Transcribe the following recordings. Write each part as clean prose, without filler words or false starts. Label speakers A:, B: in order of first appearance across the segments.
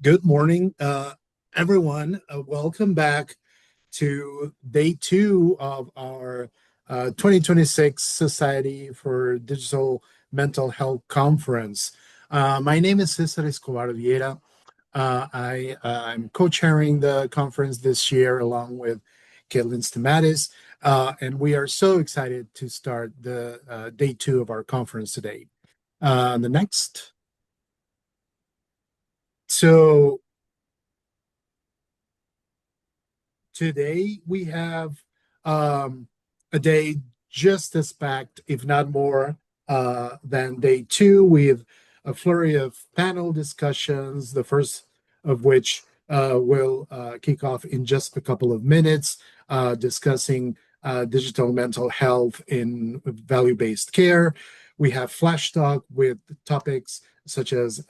A: Good morning, everyone. Welcome back to day two of our 2026 Society for Digital Mental Health Conference. My name is Cesar Escobar Vieira. I'm co-chairing the conference this year along with Caitlin Stamatis, and we are so excited to start the day two of our conference today. The next. So Today we have um, a day just as packed, if not more, than day two, with a flurry of panel discussions, the first of which will kick off in just a couple of minutes, discussing digital mental health in value-based care. We have flash talk with topics such as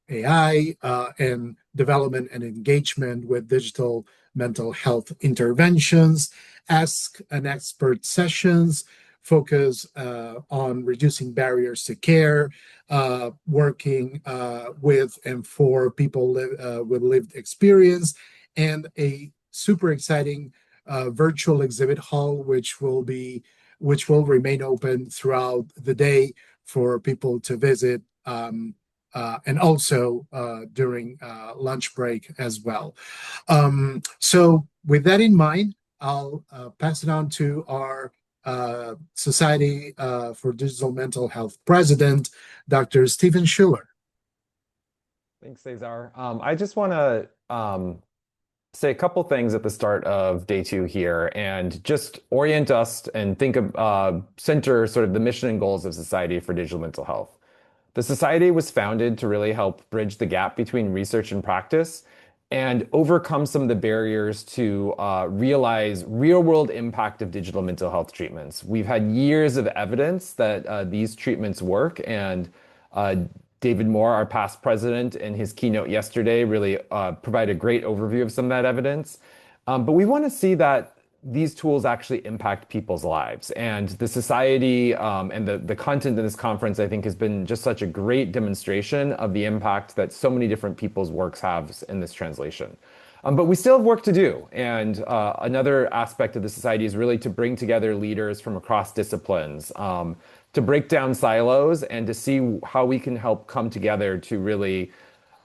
A: AI and development and engagement with digital mental health interventions, ask an expert sessions, focus on reducing barriers to care, working with and for people with lived experience, and a super exciting virtual exhibit hall, which will remain open throughout the day for people to visit. And also during lunch break as well. So with that in mind, I'll pass it on to our Society for Digital Mental Health president, Dr. Stephen Schuler.
B: Thanks, Cesar. I just want to say a couple things at the start of day two here and just orient us and think of center sort of the mission and goals of Society for Digital Mental Health. The Society was founded to really help bridge the gap between research and practice and overcome some of the barriers to realize real-world impact of digital mental health treatments. We've had years of evidence that these treatments work, and David Moore, our past president, in his keynote yesterday really provided a great overview of some of that evidence. But we want to see that these tools actually impact people's lives. And the society and the content in this conference, I think, has been just such a great demonstration of the impact that so many different people's works have in this translation. But we still have work to do. And another aspect of the society is really to bring together leaders from across disciplines, to break down silos and to see how we can help come together to really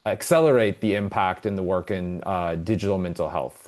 B: accelerate the impact and the work in digital mental health.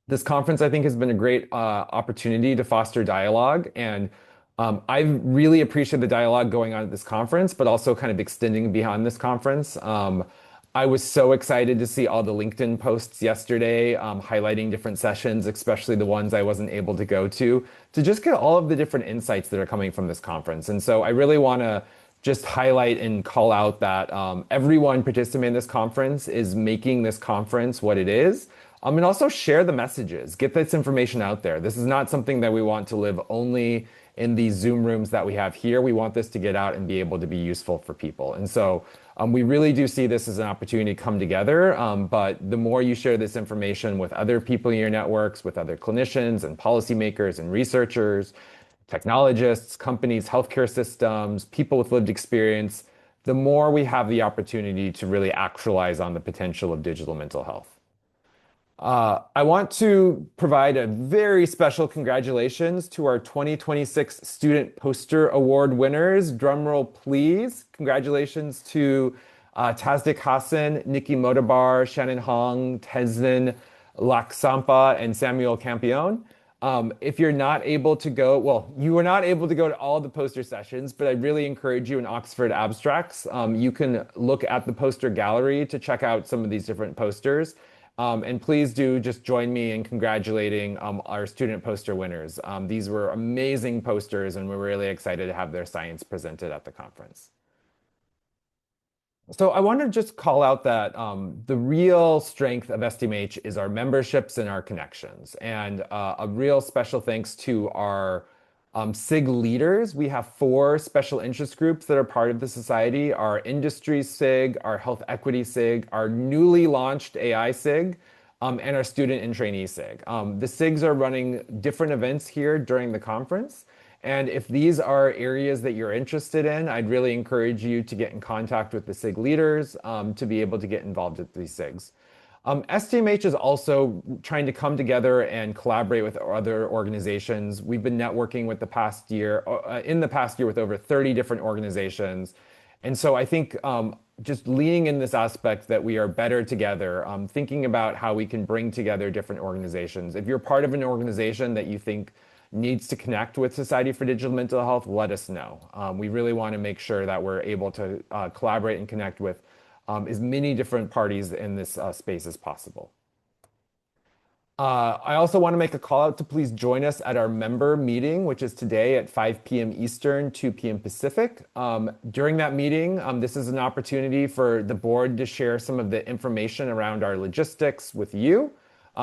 B: This conference, I think, has been a great opportunity to foster dialogue. And I really appreciate the dialogue going on at this conference, but also kind of extending beyond this conference. I was so excited to see all the LinkedIn posts yesterday highlighting different sessions, especially the ones I wasn't able to go to just get all of the different insights that are coming from this conference. And so I really want to just highlight and call out that everyone participating in this conference is making this conference what it is. And also share the messages, get this information out there. This is not something that we want to live only in these Zoom rooms that we have here. We want this to get out and be able to be useful for people. And so we really do see this as an opportunity to come together. But the more you share this information with other people in your networks, with other clinicians and policymakers and researchers, technologists, companies, healthcare systems, people with lived experience, the more we have the opportunity to really actualize on the potential of digital mental health. I want to provide a very special congratulations to our 2026 Student Poster Award winners. Drumroll, please. Congratulations to Tazdik Hassan, Nikki Motabar, Shannon Hong, Tezin Laksampa, and Samuel Campione. If you're not able to go, well, you were not able to go to all the poster sessions, but I really encourage you in Oxford Abstracts. You can look at the poster gallery to check out some of these different posters. And please do just join me in congratulating our student poster winners. These were amazing posters, and we're really excited to have their science presented at the conference. So I want to just call out that the real strength of STMH is our memberships and our connections. And a real special thanks to our SIG leaders. We have 4 special interest groups that are part of the society: our industry SIG, our health equity SIG, our newly launched AI SIG, and our student and trainee SIG. The SIGs are running different events here during the conference. And if these are areas that you're interested in, I'd really encourage you to get in contact with the SIG leaders to be able to get involved with these SIGs. STMH is also trying to come together and collaborate with other organizations. We've been networking with in the past year with over 30 different organizations. And so I think just leaning in this aspect that we are better together, thinking about how we can bring together different organizations. If you're part of an organization that you think needs to connect with Society for Digital Mental Health, let us know. We really want to make sure that we're able to collaborate and connect with as many different parties in this space as possible. I also want to make a call out to please join us at our member meeting, which is today at 5 p.m. Eastern, 2 p.m. Pacific. During that meeting, this is an opportunity for the board to share some of the information around our logistics with you.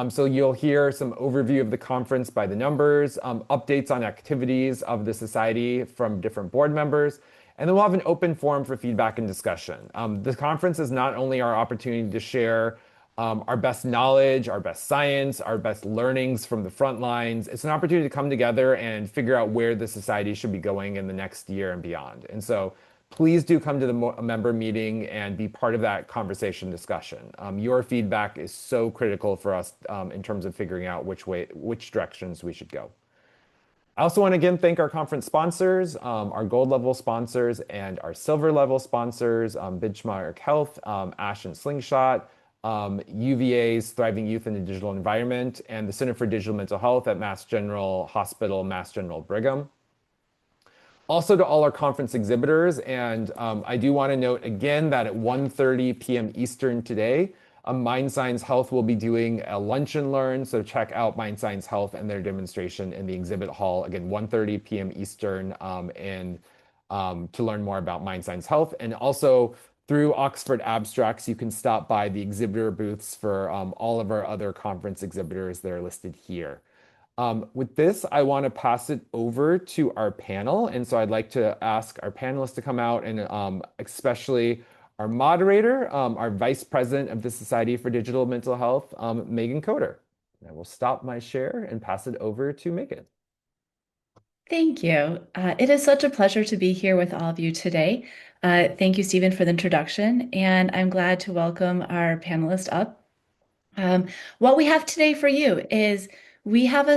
B: So you'll hear some overview of the conference by the numbers, updates on activities of the society from different board members, and then we'll have an open forum for feedback and discussion. The conference is not only our opportunity to share our best knowledge, our best science, our best learnings from the front lines. It's an opportunity to come together and figure out where the society should be going in the next year and beyond. And so please do come to the member meeting and be part of that conversation discussion. Your feedback is so critical for us in terms of figuring out which directions we should go. I also want to again thank our conference sponsors, our gold level sponsors and our silver level sponsors, Benchmark Health, Ash and Slingshot, UVA's Thriving Youth in the Digital Environment, and the Center for Digital Mental Health at Mass General Hospital, Mass General Brigham. Also to all our conference exhibitors, and I do want to note again that at 1:30 p.m. Eastern today, Mind Science Health will be doing a lunch and learn, so check out Mind Science Health and their demonstration in the exhibit hall, again, 1:30 p.m. Eastern, and to learn more about Mind Science Health. And also through Oxford Abstracts, you can stop by the exhibitor booths for all of our other conference exhibitors that are listed here. With this, I want to pass it over to our panel. And so I'd like to ask our panelists to come out and especially our moderator, our vice president of the Society for Digital Mental Health, Megan Coder. I will stop my share and pass it over to Megan.
C: Thank you. It is such a pleasure to be here with all of you today. Thank you, Stephen, for the introduction, and I'm glad to welcome our panelists up. What we have today for you is we have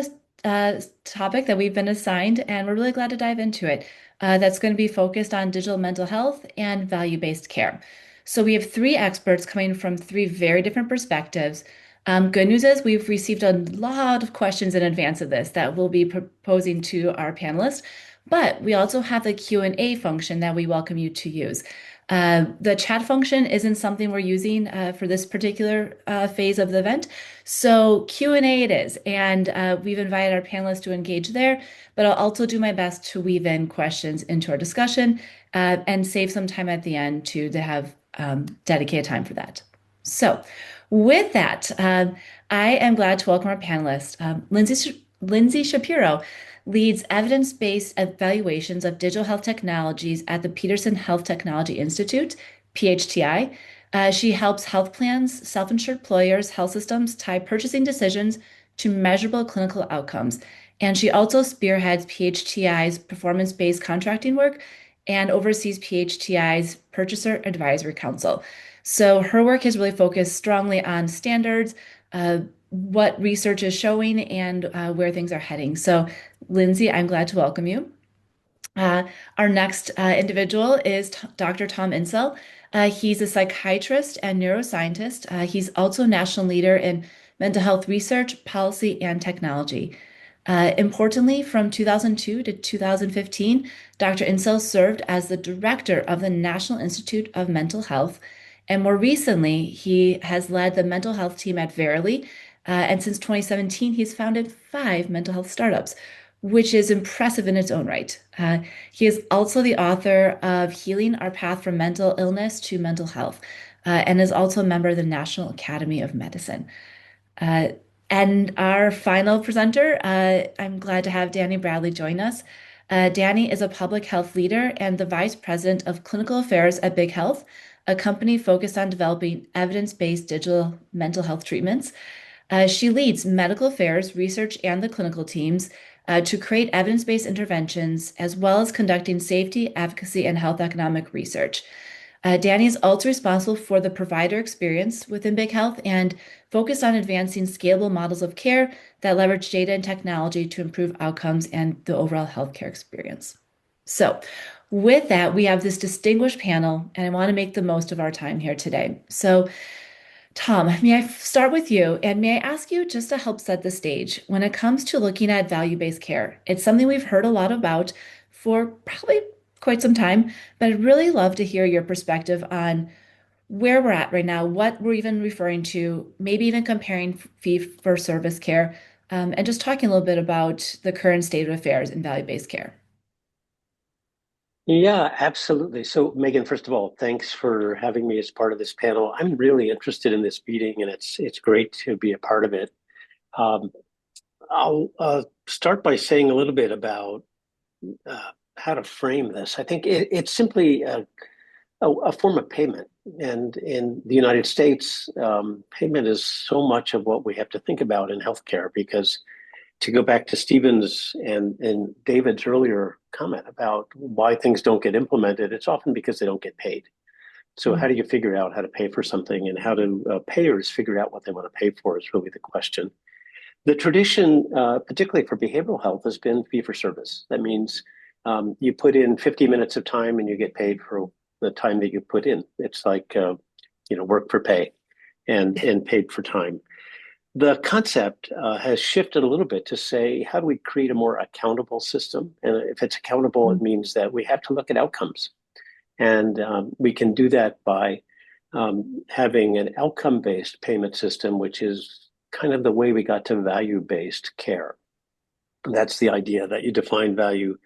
C: a topic that we've been assigned, and we're really glad to dive into it. That's going to be focused on digital mental health and value-based care. So we have three experts coming from three very different perspectives. Good news is we've received a lot of questions in advance of this that we'll be proposing to our panelists, but we also have the Q&A function that we welcome you to use. The chat function isn't something we're using for this particular phase of the event, so Q&A it is, and we've invited our panelists to engage there, but I'll also do my best to weave in questions into our discussion and save some time at the end to have dedicated time for that. So with that, I am glad to welcome our panelist. Lindsey Schapiro leads evidence-based evaluations of digital health technologies at the Peterson Health Technology Institute, PHTI. She helps health plans, self-insured employers, health systems tie purchasing decisions to measurable clinical outcomes. And she also spearheads PHTI's performance-based contracting work and oversees PHTI's Purchaser Advisory Council. So her work has really focused strongly on standards, what research is showing, and where things are heading. So, Lindsey, I'm glad to welcome you. Our next individual is Dr. Tom Insel. He's a psychiatrist and neuroscientist. He's also a national leader in mental health research, policy, and technology. Importantly, from 2002 to 2015, Dr. Insel served as the director of the National Institute of Mental Health. And more recently, he has led the mental health team at Verily. And since 2017, he's founded 5 mental health startups, which is impressive in its own right. He is also the author of Healing Our Path from Mental Illness to Mental Health, and is also a member of the National Academy of Medicine. And our final presenter, I'm glad to have Dani Bradley join us. Dani is a public health leader and the vice president of clinical affairs at Big Health, a company focused on developing evidence-based digital mental health treatments. She leads medical affairs, research, and the clinical teams. to create evidence-based interventions, as well as conducting safety, advocacy, and health economic research. Dani is also responsible for the provider experience within Big Health and focused on advancing scalable models of care that leverage data and technology to improve outcomes and the overall healthcare experience. So, with that, we have this distinguished panel, and I want to make the most of our time here today. So, Tom, may I start with you, and may I ask you just to help set the stage when it comes to looking at value-based care? It's something we've heard a lot about for probably quite some time, but I'd really love to hear your perspective on where we're at right now, what we're even referring to, maybe even comparing fee-for-service care, and just talking a little bit about the current state of affairs in value-based care.
D: Yeah, absolutely. So, Megan, first of all, thanks for having me as part of this panel. I'm really interested in this meeting, and it's great to be a part of it. Um, I'll start by saying a little bit about how to frame this. I think it's simply a form of payment, and in the United States, payment is so much of what we have to think about in healthcare because to go back to Stephen's and David's earlier comment about why things don't get implemented, it's often because they don't get paid. So how do you figure out how to pay for something, and how do payers figure out what they want to pay for is really the question. The tradition, particularly for behavioral health, has been fee for service. That means you put in 50 minutes of time and you get paid for the time that you put in. It's like work for pay and paid for time. The concept has shifted a little bit to say, how do we create a more accountable system? And if it's accountable, it means that we have to look at outcomes. And we can do that by having an outcome-based payment system, which is kind of the way we got to value-based care. That's the idea that you define value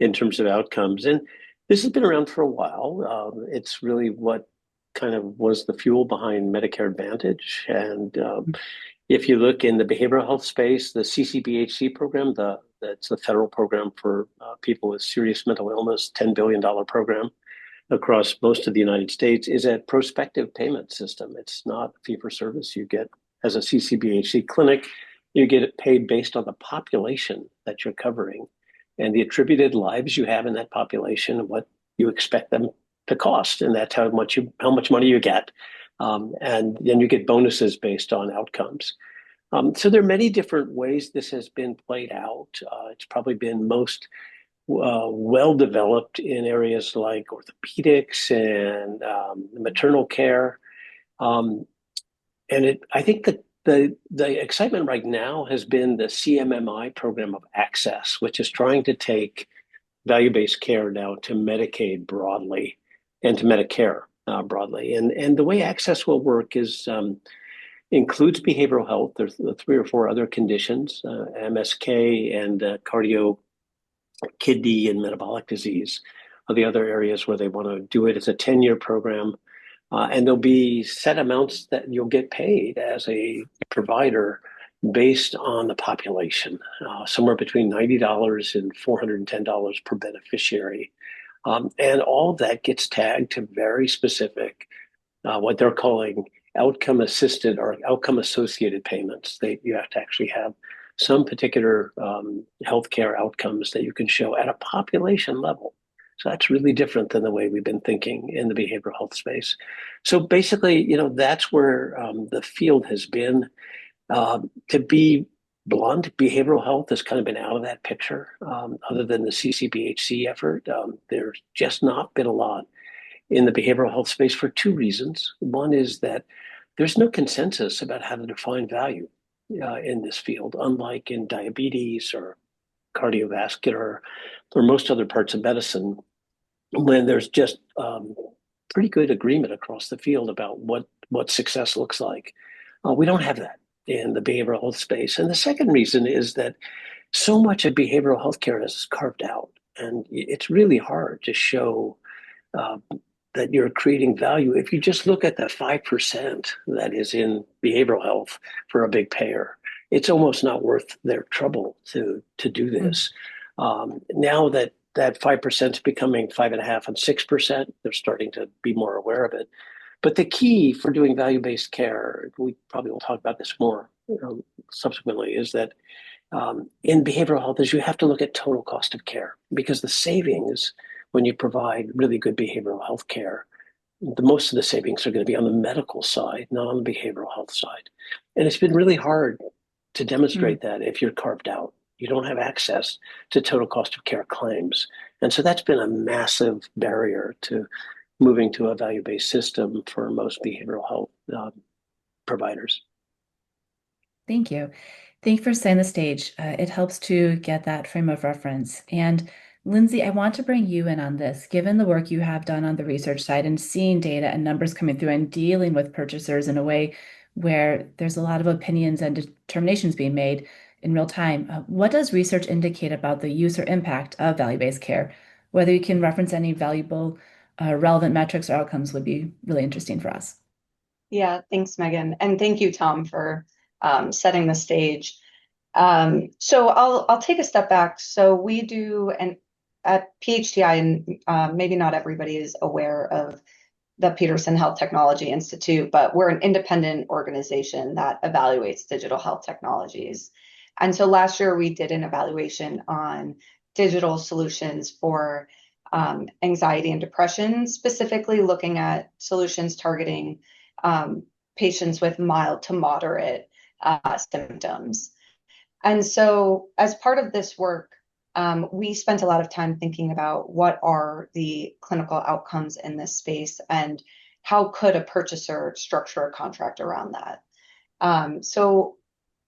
D: in terms of outcomes. And this has been around for a while. It's really what kind of was the fuel behind Medicare Advantage. And if you look in the behavioral health space, the CCBHC program, that's the federal program for people with serious mental illness, $10 billion program across most of the United States, is a prospective payment system. It's not fee for service. You get, as a CCBHC clinic, you get it paid based on the population that you're covering and the attributed lives you have in that population and what you expect them to cost. And that's how much money you get. And then you get bonuses based on outcomes. So there are many different ways this has been played out. It's probably been most well developed in areas like orthopedics and maternal care. I think that the excitement right now has been the CMMI program of access, which is trying to take value-based care now to Medicaid broadly and to Medicare broadly. And the way access will work is includes behavioral health. There's 3 or 4 other conditions, MSK and cardio, kidney, and metabolic disease are the other areas where they want to do it. It's a 10-year program. And there'll be set amounts that you'll get paid as a provider based on the population, somewhere between $90 and $410 per beneficiary. And all of that gets tagged to very specific, what they're calling outcome assisted or outcome associated payments. You have to actually have some particular healthcare outcomes that you can show at a population level. So that's really different than the way we've been thinking in the behavioral health space. So basically, that's where the field has been. To be blunt, behavioral health has kind of been out of that picture. Other than the CCBHC effort, there's just not been a lot in the behavioral health space for 2 reasons. One is that there's no consensus about how to define value in this field, unlike in diabetes or cardiovascular or most other parts of medicine, when there's just pretty good agreement across the field about what success looks like. We don't have that in the behavioral health space. And the second reason is that so much of behavioral healthcare is carved out, and it's really hard to show that you're creating value if you just look at the 5% that is in behavioral health for a big payer. It's almost not worth their trouble to do this. Now that 5% is becoming 5.5% and 6%, they're starting to be more aware of it. But the key for doing value-based care, we probably will talk about this more subsequently, is that in behavioral health is you have to look at total cost of care, because the savings when you provide really good behavioral health care, the most of the savings are going to be on the medical side, not on the behavioral health side. And it's been really hard to demonstrate that if you're carved out. You don't have access to total cost of care claims. And so that's been a massive barrier to moving to a value-based system for most behavioral health providers.
C: Thank you. Thank you for setting the stage. It helps to get that frame of reference. And Lindsey, I want to bring you in on this. Given the work you have done on the research side and seeing data and numbers coming through and dealing with purchasers in a way where there's a lot of opinions and determinations being made in real time, what does research indicate about the use or impact of value-based care? Whether you can reference any valuable, relevant metrics or outcomes would be really interesting for us.
E: Yeah, thanks, Megan. And thank you, Tom, for setting the stage. So I'll take a step back. So we do, and at PHTI, and maybe not everybody is aware of the Peterson Health Technology Institute, but we're an independent organization that evaluates digital health technologies. And so last year we did an evaluation on digital solutions for anxiety and depression, specifically looking at solutions targeting patients with mild to moderate symptoms. And so as part of this work, we spent a lot of time thinking about what are the clinical outcomes in this space and how could a purchaser structure a contract around that. So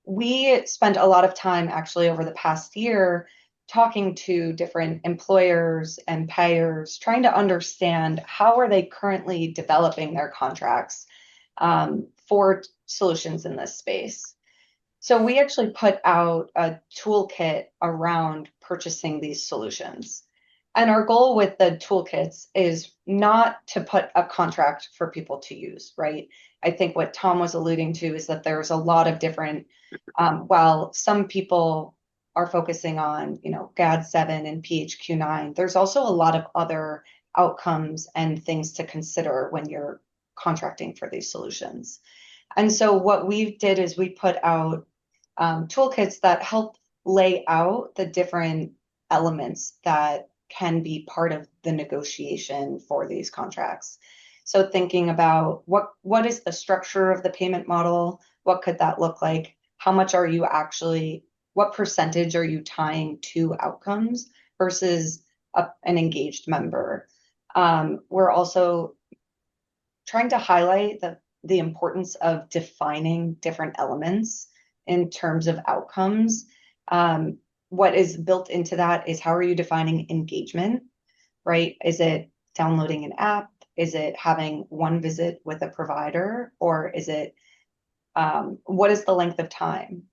E: we spent a lot of time actually over the past year talking to different employers and payers, trying to understand how are they currently developing their contracts for solutions in this space. So we actually put out a toolkit around purchasing these solutions. And our goal with the toolkits is not to put a contract for people to use, right? I think what Tom was alluding to is that there's a lot of different, while some people are focusing on, GAD-7 and PHQ-9, there's also a lot of other outcomes and things to consider when you're contracting for these solutions. And so what we did is we put out toolkits that help lay out the different elements that can be part of the negotiation for these contracts. So thinking about what is the structure of the payment model? What could that look like? How much are you actually, what percentage are you tying to outcomes versus an engaged member? We're also trying to highlight the importance of defining different elements in terms of outcomes. What is built into that is how are you defining engagement, right? Is it downloading an app? Is it having one visit with a provider? Or is it, what is the length of time,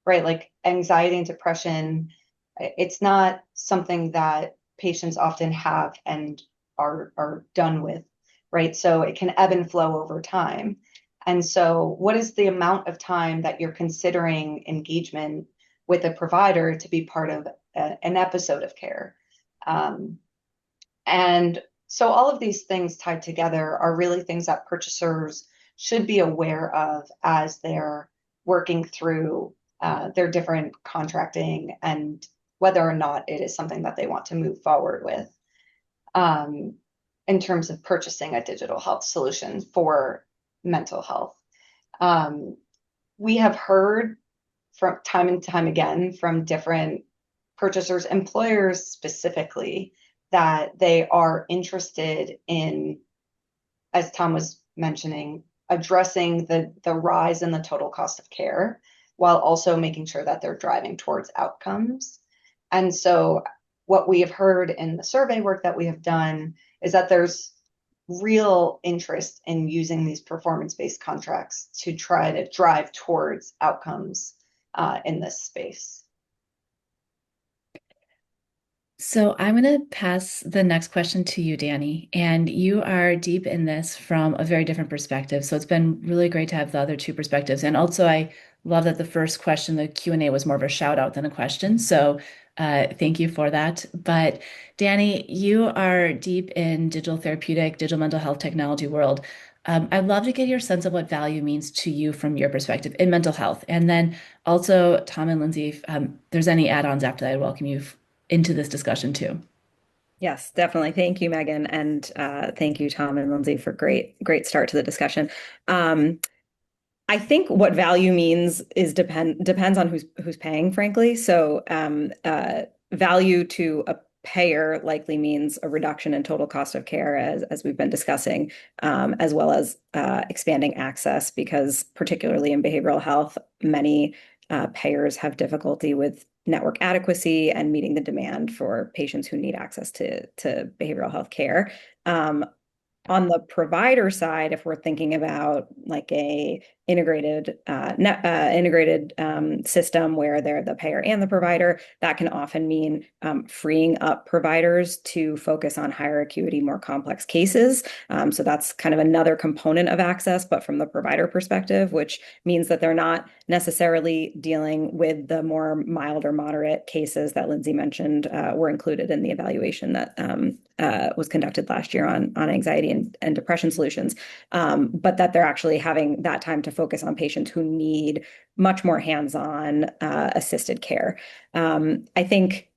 E: right? Like anxiety and depression, it's not something that patients often have and are done with, right? So it can ebb and flow over time. And so what is the amount of time that you're considering engagement with a provider to be part of an episode of care? And so all of these things tied together are really things that purchasers should be aware of as they're working through their different contracting and whether or not it is something that they want to move forward with in terms of purchasing a digital health solution for mental health. We have heard from time and time again from different purchasers, employers specifically, that they are interested in, as Tom was mentioning, addressing the rise in the total cost of care while also making sure that they're driving towards outcomes. And so what we have heard in the survey work that we have done is that there's real interest in using these performance-based contracts to try to drive towards outcomes in this space.
C: So I'm going to pass the next question to you, Dani, and you are deep in this from a very different perspective. So it's been really great to have the other two perspectives. And also I love that the first question, the Q&A, was more of a shout out than a question. So thank you for that. But Dani, you are deep in digital therapeutic, digital mental health technology world. I'd love to get your sense of what value means to you from your perspective in mental health. And then also, Tom and Lindsey, if there's any add-ons after that, I'd welcome you into this discussion too.
F: Yes, definitely. Thank you, Megan, and thank you, Tom and Lindsey, for great start to the discussion. I think what value means is depends on who's paying, frankly. So value to a payer likely means a reduction in total cost of care, as we've been discussing, as well as expanding access, because particularly in behavioral health, many payers have difficulty with network adequacy and meeting the demand for patients who need access to behavioral health care. On the provider side, if we're thinking about like a integrated system where they're the payer and the provider, that can often mean freeing up providers to focus on higher acuity, more complex cases. So that's kind of another component of access, but from the provider perspective, which means that they're not necessarily dealing with the more mild or moderate cases that Lindsey mentioned were included in the evaluation that was conducted last year on anxiety and depression solutions, but that they're actually having that time to focus on patients who need much more hands-on assisted care. I think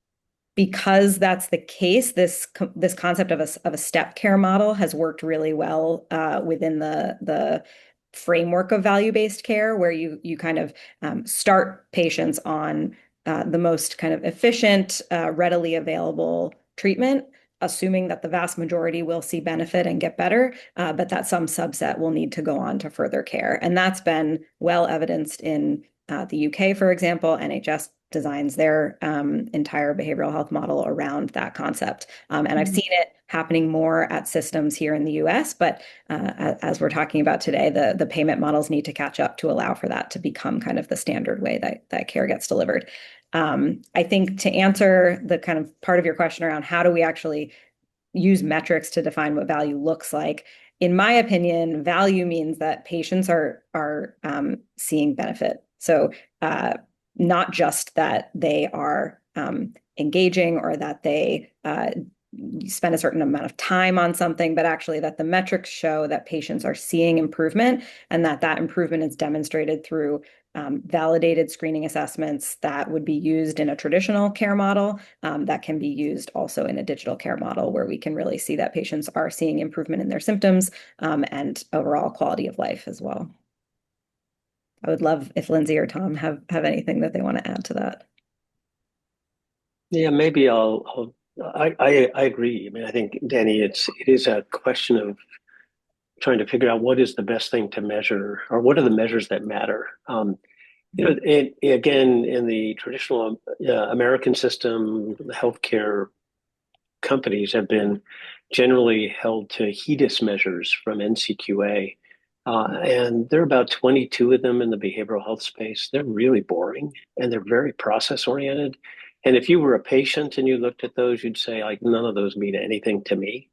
F: because that's the case, this concept of a step care model has worked really well within the framework of value-based care, where you kind of start patients on the most kind of efficient, readily available treatment, assuming that the vast majority will see benefit and get better, but that some subset will need to go on to further care. And that's been well evidenced in the UK, for example. NHS designs their entire behavioral health model around that concept. And I've seen it happening more at systems here in the US, but as we're talking about today, the payment models need to catch up to allow for that to become kind of the standard way that care gets delivered. I think to answer the kind of part of your question around how do we actually use metrics to define what value looks like, in my opinion, value means that patients are seeing benefit. So not just that they are engaging or that they spend a certain amount of time on something, but actually that the metrics show that patients are seeing improvement, and that improvement is demonstrated through validated screening assessments that would be used in a traditional care model, that can be used also in a digital care model, where we can really see that patients are seeing improvement in their symptoms and overall quality of life as well. I would love if Lindsey or Tom have anything that they want to add to that.
D: Yeah, maybe I agree. I mean, I think, Dani, it is a question of trying to figure out what is the best thing to measure, or what are the measures that matter. Again, in the traditional American system, the healthcare companies have been generally held to HEDIS measures from NCQA. And there are about 22 of them in the behavioral health space. They're really boring and they're very process oriented. And if you were a patient and you looked at those, you'd say, like, none of those mean anything to me.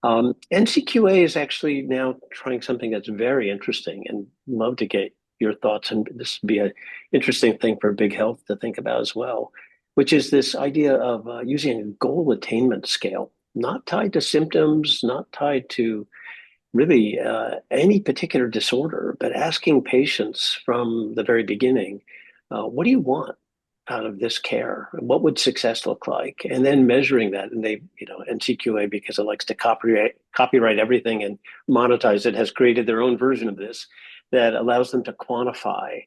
D: NCQA is actually now trying something that's very interesting, and love to get your thoughts. And this would be an interesting thing for big health to think about as well, which is this idea of using a goal attainment scale, not tied to symptoms, not tied to really any particular disorder, but asking patients from the very beginning, what do you want out of this care? What would success look like? And then measuring that. And they, NCQA, because it likes to copyright everything and monetize it, has created their own version of this that allows them to quantify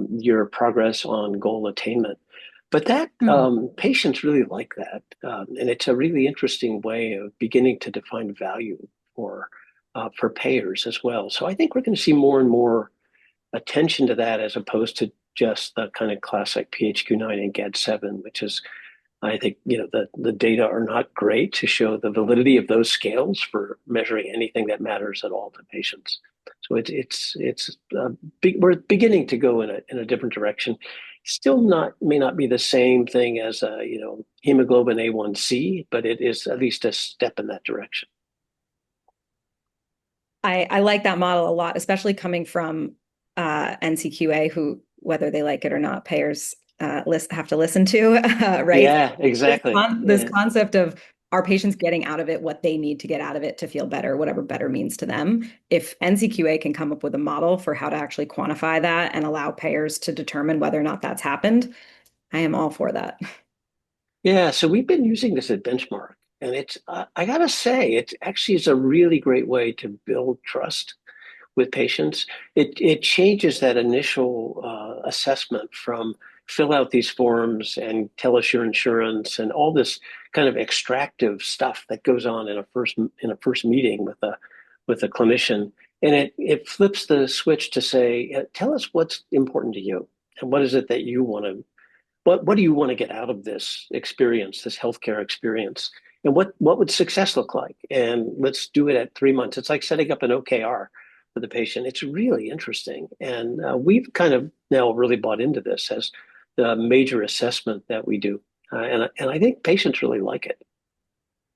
D: your progress on goal attainment. But that patients really like that. And it's a really interesting way of beginning to define value for payers as well. So I think we're going to see more and more attention to that, as opposed to just the kind of classic PHQ-9 and GAD-7, which is, I think, the data are not great to show the validity of those scales for measuring anything that matters at all to patients. So we're beginning to go in a different direction. Still may not be the same thing as hemoglobin A1C, but it is at least a step in that direction.
F: I like that model a lot, especially coming from NCQA, who, whether they like it or not, payers have to listen to, right?
D: Yeah, exactly.
F: This concept of, are patients getting out of it what they need to get out of it to feel better, whatever better means to them? If NCQA can come up with a model for how to actually quantify that and allow payers to determine whether or not that's happened, I am all for that.
D: Yeah, so we've been using this at Benchmark, and I gotta say, it actually is a really great way to build trust with patients. It changes that initial assessment from fill out these forms and tell us your insurance and all this kind of extractive stuff that goes on in a first meeting with a clinician. And it flips the switch to say, tell us what's important to you and what is it that you want to what do you want to get out of this experience, this healthcare experience? And what would success look like? And let's do it at 3 months. It's like setting up an OKR for the patient. It's really interesting. And we've kind of now really bought into this as the major assessment that we do. And I think patients really like it.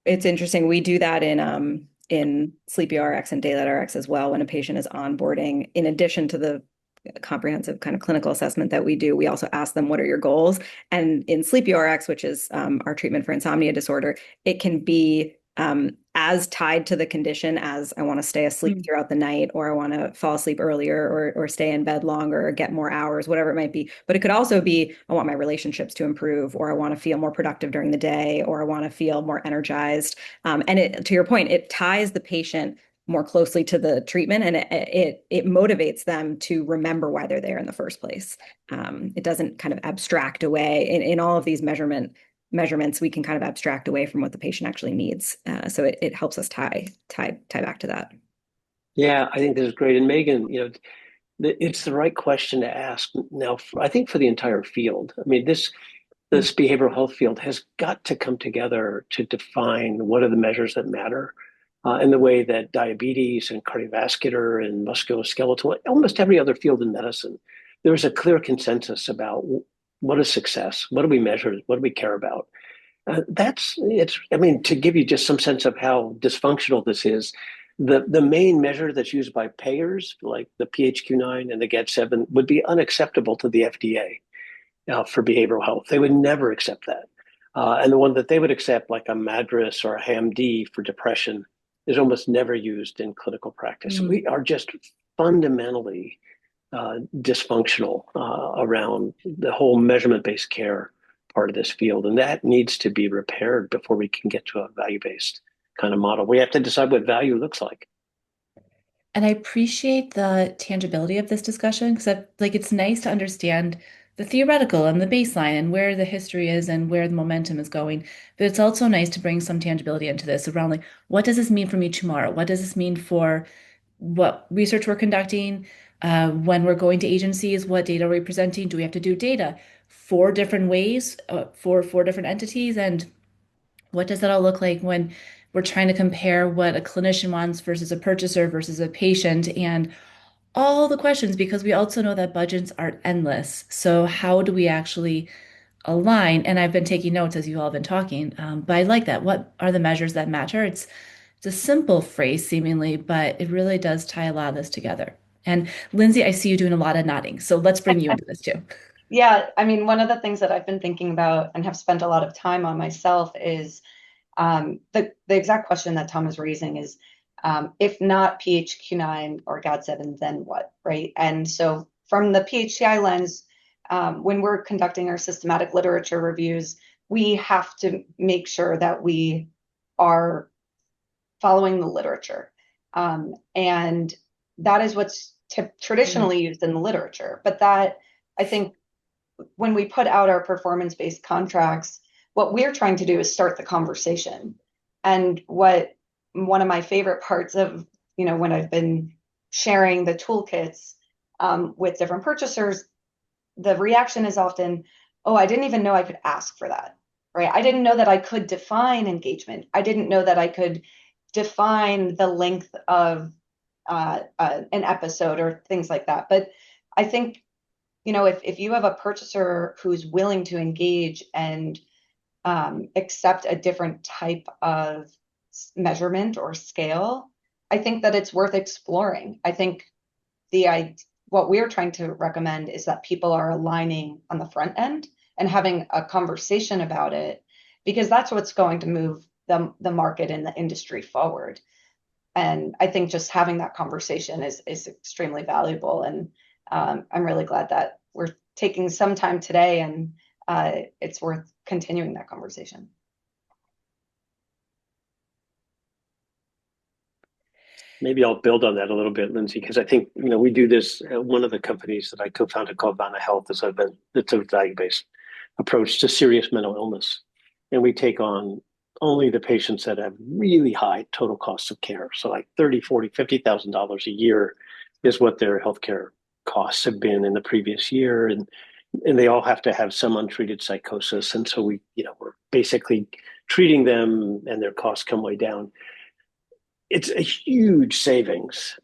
F: It's interesting. We do that in SleepyRx and DaylightRx as well. When a patient is onboarding, in addition to the comprehensive kind of clinical assessment that we do, we also ask them, what are your goals? And in SleepyRx, which is our treatment for insomnia disorder, it can be as tied to the condition as I want to stay asleep throughout the night, or I want to fall asleep earlier, or stay in bed longer, or get more hours, whatever it might be. But it could also be, I want my relationships to improve, or I want to feel more productive during the day, or I want to feel more energized. And to your point, it ties the patient more closely to the treatment, and it motivates them to remember why they're there in the first place. It doesn't kind of abstract away in all of these measurements. We can kind of abstract away from what the patient actually needs. So it helps us tie back to that.
D: Yeah, I think this is great. And Megan, it's the right question to ask now. I think for the entire field. I mean, this behavioral health field has got to come together to define what are the measures that matter. In the way that diabetes and cardiovascular and musculoskeletal, almost every other field in medicine, there's a clear consensus about what is success, what do we measure, what do we care about. I mean, to give you just some sense of how dysfunctional this is, the main measure that's used by payers, like the PHQ-9 and the GAD-7, would be unacceptable to the FDA for behavioral health. They would never accept that. And the one that they would accept, like a MADRS or a HAM-D for depression, is almost never used in clinical practice. We are just fundamentally dysfunctional around the whole measurement-based care part of this field. And that needs to be repaired before we can get to a value-based kind of model. We have to decide what value looks like.
C: And I appreciate the tangibility of this discussion, because it's nice to understand the theoretical and the baseline and where the history is and where the momentum is going. But it's also nice to bring some tangibility into this around, like, what does this mean for me tomorrow? What does this mean for what research we're conducting? When we're going to agencies, what data are we presenting? Do we have to do data 4 different ways for 4 different entities? And what does that all look like when we're trying to compare what a clinician wants versus a purchaser versus a patient, and all the questions, because we also know that budgets are endless. So how do we actually align? And I've been taking notes as you all have been talking, but I like that. What are the measures that matter? It's a simple phrase seemingly, but it really does tie a lot of this together. And Lindsey, I see you doing a lot of nodding, so let's bring you into this too.
E: Yeah, I mean, one of the things that I've been thinking about and have spent a lot of time on myself is the exact question that Tom is raising is, if not PHQ-9 or GAD-7, then what, right? And so from the PHCI lens, when we're conducting our systematic literature reviews, we have to make sure that we are following the literature. And that is what's traditionally used in the literature. But that, I think, when we put out our performance-based contracts, what we're trying to do is start the conversation. And what one of my favorite parts of, when I've been sharing the toolkits with different purchasers, the reaction is often, oh, I didn't even know I could ask for that, right? I didn't know that I could define engagement. I didn't know that I could define the length of an episode or things like that. But I think, if you have a purchaser who's willing to engage and accept a different type of measurement or scale, I think that it's worth exploring. I think what we're trying to recommend is that people are aligning on the front end and having a conversation about it, because that's what's going to move the market and the industry forward. And I think just having that conversation is extremely valuable. And I'm really glad that we're taking some time today, and it's worth continuing that conversation.
D: Maybe I'll build on that a little bit, Lindsey, because I think, we do this. One of the companies that I co-founded called Vana Health it's a value-based approach to serious mental illness. And we take on only the patients that have really high total costs of care. So like $30,000, $40,000, $50,000 a year is what their healthcare costs have been in the previous year. And they all have to have some untreated psychosis. And so we're basically treating them, and their costs come way down. It's a huge savings.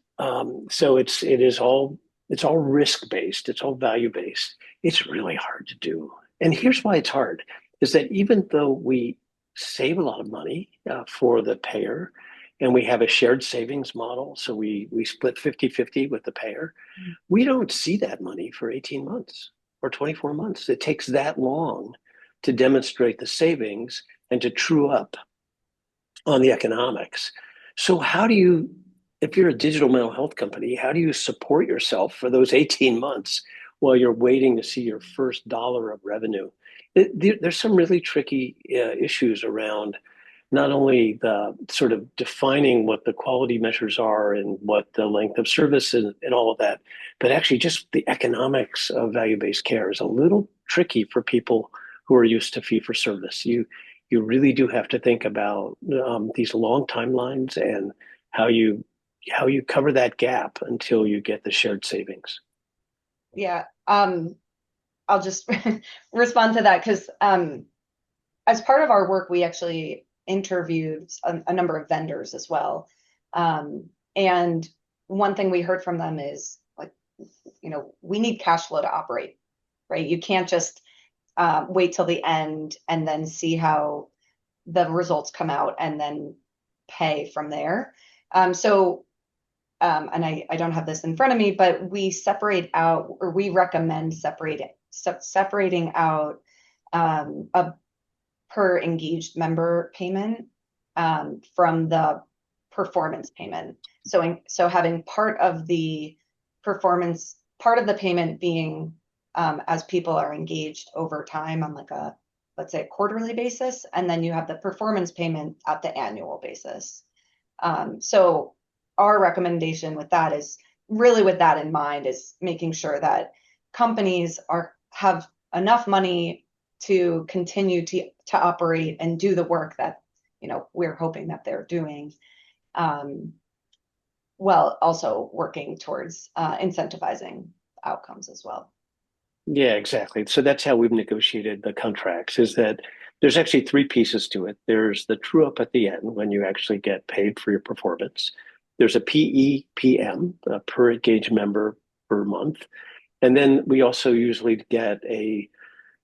D: So it's all risk-based. It's all value-based. It's really hard to do. And here's why it's hard, is that even though we save a lot of money for the payer, and we have a shared savings model, so we split 50-50 with the payer, we don't see that money for 18 months or 24 months. It takes that long to demonstrate the savings and to true up on the economics. So if you're a digital mental health company, how do you support yourself for those 18 months while you're waiting to see your first dollar of revenue? There's some really tricky issues around not only the sort of defining what the quality measures are and what the length of service and all of that, but actually just the economics of value-based care is a little tricky for people who are used to fee-for-service. You really do have to think about these long timelines and how you cover that gap until you get the shared savings.
E: Yeah, I'll just respond to that, because as part of our work, we actually interviewed a number of vendors as well. And one thing we heard from them is, like, we need cash flow to operate, right? You can't just wait till the end and then see how the results come out and then pay from there. And I don't have this in front of me, but we separate out, or we recommend separating out a per engaged member payment from the performance payment. So having part of the payment being as people are engaged over time on like let's say a quarterly basis, and then you have the performance payment at the annual basis. So our recommendation with that is really, with that in mind, is making sure that companies have enough money to continue to operate and do the work that we're hoping that they're doing, while also working towards incentivizing outcomes as well.
D: Yeah, exactly. So that's how we've negotiated the contracts, is that there's actually three pieces to it. There's the true up at the end when you actually get paid for your performance. There's a PEPM, a per engaged member per month. And then we also usually get a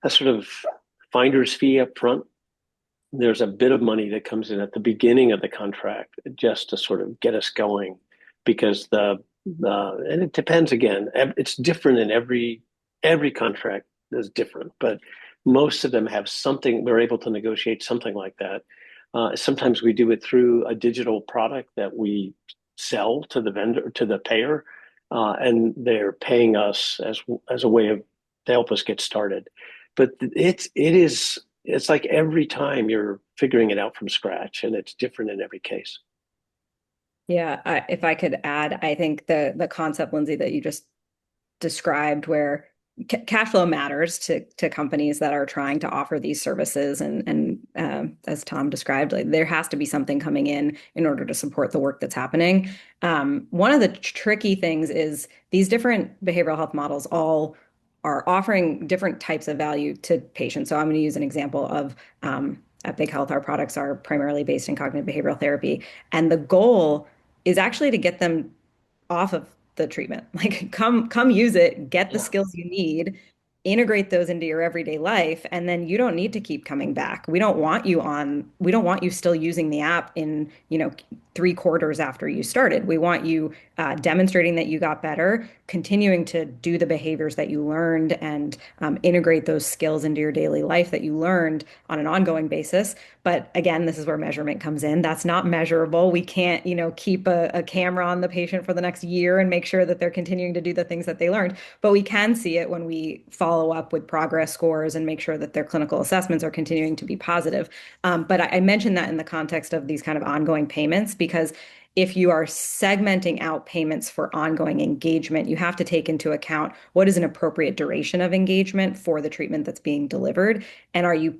D: sort of finder's fee up front. There's a bit of money that comes in at the beginning of the contract just to sort of get us going, because and it depends again, it's different in every contract is different, but most of them have something, we're able to negotiate something like that. Sometimes we do it through a digital product that we sell to the vendor, to the payer, and they're paying us as a way to help us get started. But it's like every time you're figuring it out from scratch, and it's different in every case.
F: Yeah, if I could add, I think the concept, Lindsey, that you just described, where cash flow matters to companies that are trying to offer these services, and as Tom described, like, there has to be something coming in order to support the work that's happening. One of the tricky things is these different behavioral health models all are offering different types of value to patients. So I'm going to use an example of at Big Health, our products are primarily based in cognitive behavioral therapy, and the goal is actually to get them off of the treatment. Like, come use it, get the skills you need, integrate those into your everyday life, and then you don't need to keep coming back. We don't want you still using the app in, 3 quarters after you started. We want you demonstrating that you got better, continuing to do the behaviors that you learned and integrate those skills into your daily life that you learned on an ongoing basis. But again, this is where measurement comes in. That's not measurable. We can't, keep a camera on the patient for the next year and make sure that they're continuing to do the things that they learned. But we can see it when we follow up with progress scores and make sure that their clinical assessments are continuing to be positive. But I mentioned that in the context of these kind of ongoing payments, because if you are segmenting out payments for ongoing engagement, you have to take into account what is an appropriate duration of engagement for the treatment that's being delivered. And are you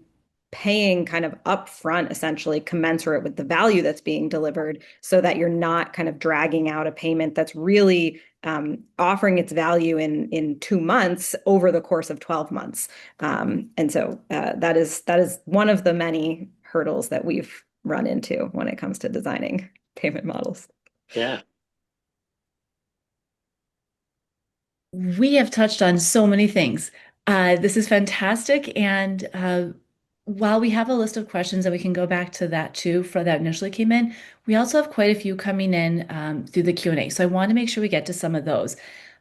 F: paying kind of upfront, essentially commensurate with the value that's being delivered, so that you're not kind of dragging out a payment that's really offering its value in 2 months over the course of 12 months. And so that is one of the many hurdles that we've run into when it comes to designing payment models.
D: Yeah.
C: We have touched on so many things. This is fantastic. And while we have a list of questions and we can go back to that too for that initially came in, we also have quite a few coming in through the Q&A. So I want to make sure we get to some of those.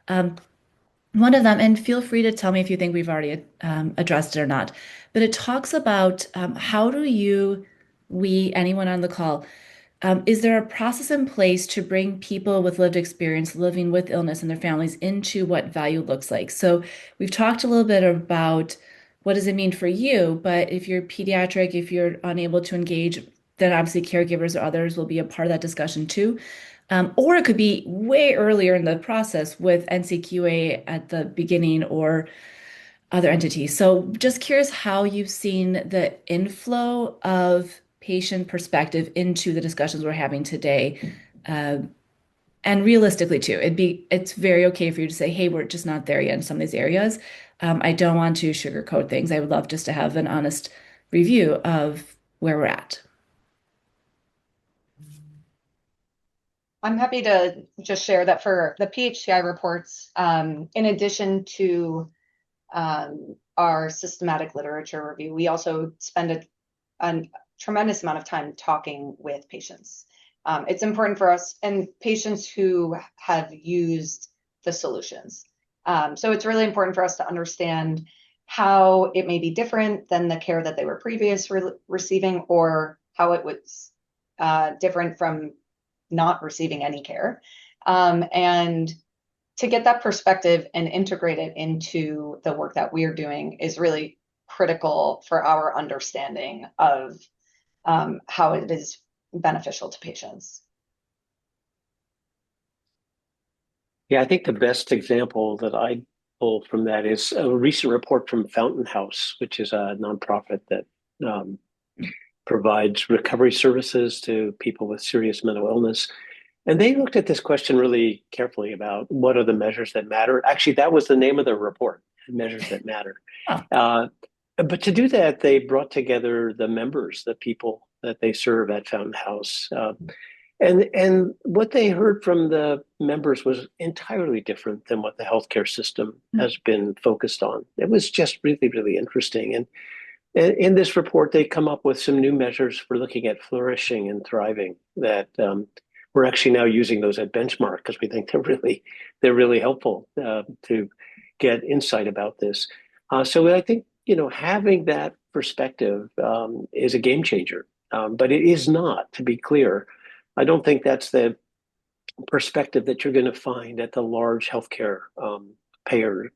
C: One of them, and feel free to tell me if you think we've already addressed it or not, but it talks about how do anyone on the call, is there a process in place to bring people with lived experience living with illness and their families into what value looks like? So we've talked a little bit about what does it mean for you, but if you're pediatric, if you're unable to engage, then obviously caregivers or others will be a part of that discussion too. Or it could be way earlier in the process with NCQA at the beginning or other entities. So just curious how you've seen the inflow of patient perspective into the discussions we're having today. And realistically too, it's very okay for you to say, hey, we're just not there yet in some of these areas. I don't want to sugarcoat things. I would love just to have an honest review of where we're at.
E: I'm happy to just share that for the PHCI reports, in addition to our systematic literature review, we also spend a tremendous amount of time talking with patients. It's important for us and patients who have used the solutions. So it's really important for us to understand how it may be different than the care that they were previously receiving, or how it was different from not receiving any care. And to get that perspective and integrate it into the work that we're doing is really critical for our understanding of how it is beneficial to patients.
D: Yeah, I think the best example that I pull from that is a recent report from Fountain House, which is a nonprofit that provides recovery services to people with serious mental illness. And they looked at this question really carefully about what are the measures that matter. Actually, that was the name of the report, Measures That Matter.
C: Oh.
D: But to do that, they brought together the members, the people that they serve at Fountain House. And what they heard from the members was entirely different than what the healthcare system has been focused on. It was just really, really interesting. And in this report, they come up with some new measures for looking at flourishing and thriving that we're actually now using those at Benchmark because we think they're really helpful to get insight about this. So I think, having that perspective is a game changer, but it is not, to be clear. I don't think that's the perspective that you're going to find at the large healthcare payer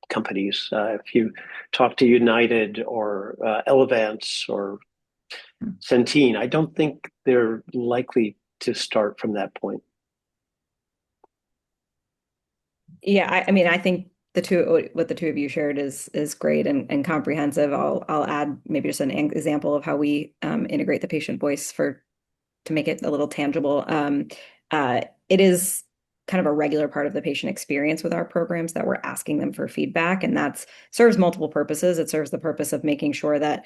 D: companies. If you talk to United or Elevance or Centene, I don't think they're likely to start from that point.
F: Yeah, I mean, I think what the two of you shared is great and comprehensive. I'll add maybe just an example of how we integrate the patient voice to make it a little tangible. It is kind of a regular part of the patient experience with our programs that we're asking them for feedback, and that serves multiple purposes. It serves the purpose of making sure that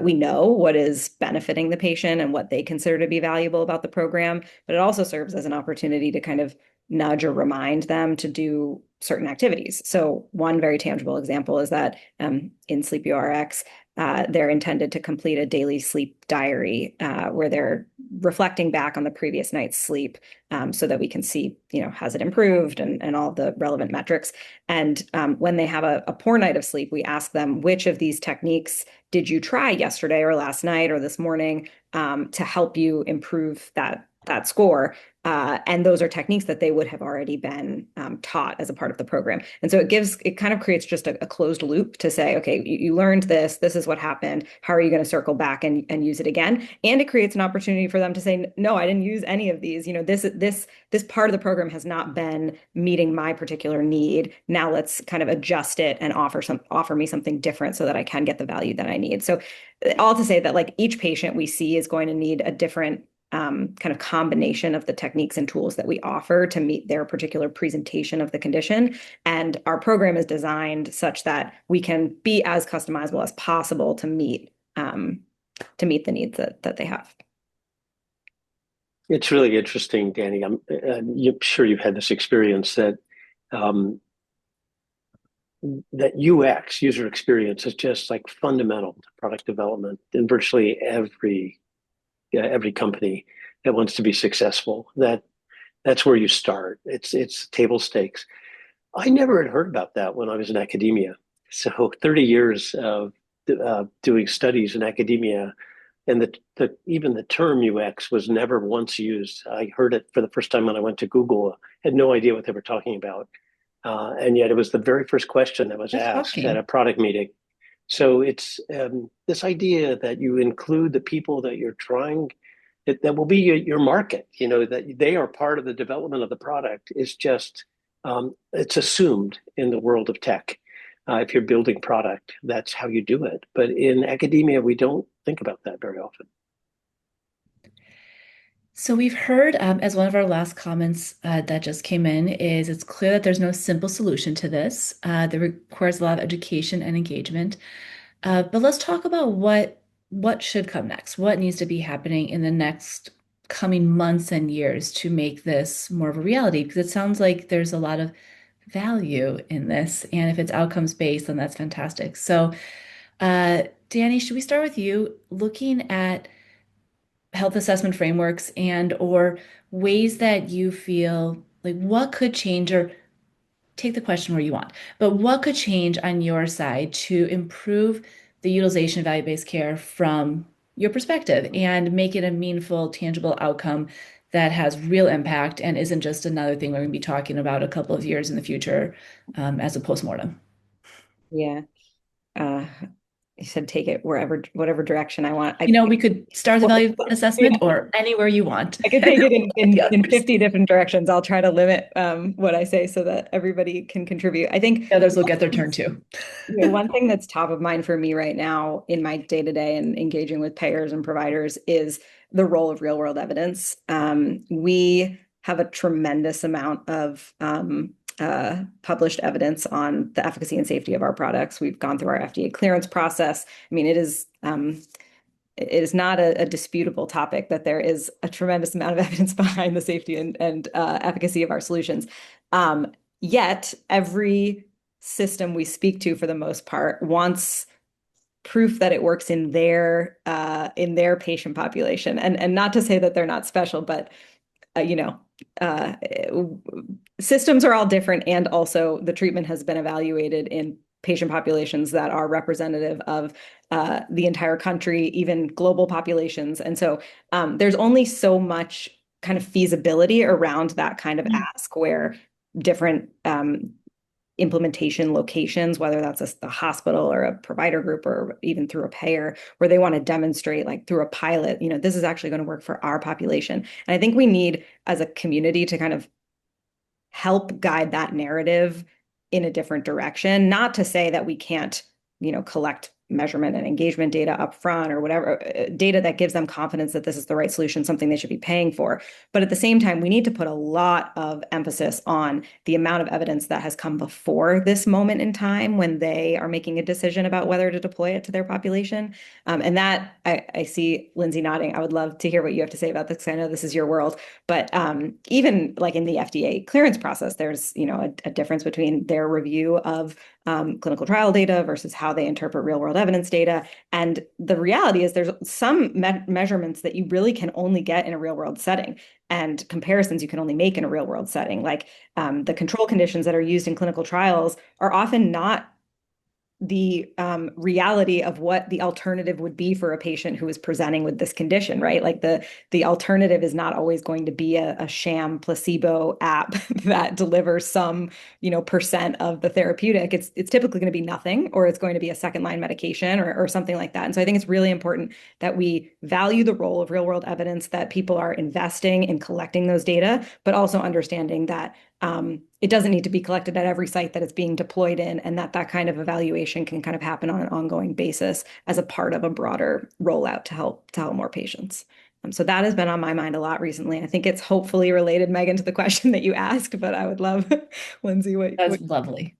F: we know what is benefiting the patient and what they consider to be valuable about the program, but it also serves as an opportunity to kind of nudge or remind them to do certain activities. So one very tangible example is that in SleepURX, they're intended to complete a daily sleep diary where they're reflecting back on the previous night's sleep, so that we can see, has it improved, and all the relevant metrics. And when they have a poor night of sleep, we ask them, which of these techniques did you try yesterday or last night or this morning, to help you improve that score? And those are techniques that they would have already been taught as a part of the program. And so it kind of creates just a closed loop to say, okay, you learned this is what happened. How are you going to circle back and use it again? And it creates an opportunity for them to say, no, I didn't use any of these. This part of the program has not been meeting my particular need. Now let's kind of adjust it and offer me something different so that I can get the value that I need. So all to say that, like, each patient we see is going to need a different kind of combination of the techniques and tools that we offer to meet their particular presentation of the condition. And our program is designed such that we can be as customizable as possible to meet the needs that they have.
D: It's really interesting, Dani. I'm sure you've had this experience that that UX, user experience, is just like fundamental to product development in virtually every company that wants to be successful. That's where you start. It's table stakes. I never had heard about that when I was in academia. So 30 years of doing studies in academia, and even the term UX was never once used. I heard it for the first time when I went to Google. Had no idea what they were talking about, and yet it was the very first question that was asked at a product meeting. So it's this idea that you include the people that you're trying, that will be your market, that they are part of the development of the product, is just, it's assumed in the world of tech. If you're building product, that's how you do it. But in academia, we don't think about that very often.
C: So we've heard, as one of our last comments that just came in, is it's clear that there's no simple solution to this. That requires a lot of education and engagement. But let's talk about what should come next. What needs to be happening in the next coming months and years to make this more of a reality? Because it sounds like there's a lot of value in this, and if it's outcomes based, then that's fantastic. So, Dani, should we start with you? Looking at health assessment frameworks or ways that you feel like what could change, or take the question where you want, but what could change on your side to improve the utilization of value-based care from your perspective and make it a meaningful, tangible outcome that has real impact and isn't just another thing we're going to be talking about a couple of years in the future as a postmortem?
F: Yeah. You said take it whatever direction I want.
C: We could start the value assessment or anywhere you want.
F: I could take it in 50 different directions. I'll try to limit what I say so that everybody can contribute. I think
C: others will get their turn too.
F: One thing that's top of mind for me right now in my day-to-day and engaging with payers and providers is the role of real-world evidence. We have a tremendous amount of published evidence on the efficacy and safety of our products. We've gone through our FDA clearance process. I mean, it is not a disputable topic that there is a tremendous amount of evidence behind the safety and efficacy of our solutions. Yet every system we speak to, for the most part, wants proof that it works in their patient population. And not to say that they're not special, but systems are all different, and also the treatment has been evaluated in patient populations that are representative of the entire country, even global populations. And so there's only so much kind of feasibility around that kind of ask, where different implementation locations, whether that's the hospital or a provider group or even through a payer, where they want to demonstrate, like through a pilot, this is actually going to work for our population. And I think we need, as a community, to kind of help guide that narrative in a different direction. Not to say that we can't, collect measurement and engagement data up front or whatever, data that gives them confidence that this is the right solution, something they should be paying for. But at the same time, we need to put a lot of emphasis on the amount of evidence that has come before this moment in time when they are making a decision about whether to deploy it to their population. And that, I see Lindsey nodding. I would love to hear what you have to say about this, because I know this is your world. But even like in the FDA clearance process, there's, a difference between their review of clinical trial data versus how they interpret real world evidence data. And the reality is there's some measurements that you really can only get in a real world setting, and comparisons you can only make in a real world setting. Like the control conditions that are used in clinical trials are often not the reality of what the alternative would be for a patient who is presenting with this condition, right? Like the alternative is not always going to be a sham placebo app that delivers some, percent of the therapeutic. It's typically going to be nothing, or it's going to be a second line medication or something like that. And so I think it's really important that we value the role of real world evidence, that people are investing in collecting those data, but also understanding that it doesn't need to be collected at every site that it's being deployed in, and that kind of evaluation can kind of happen on an ongoing basis as a part of a broader rollout to help more patients. So that has been on my mind a lot recently. I think it's hopefully related, Megan, to the question that you asked, but I would love, Lindsey,
C: That's lovely.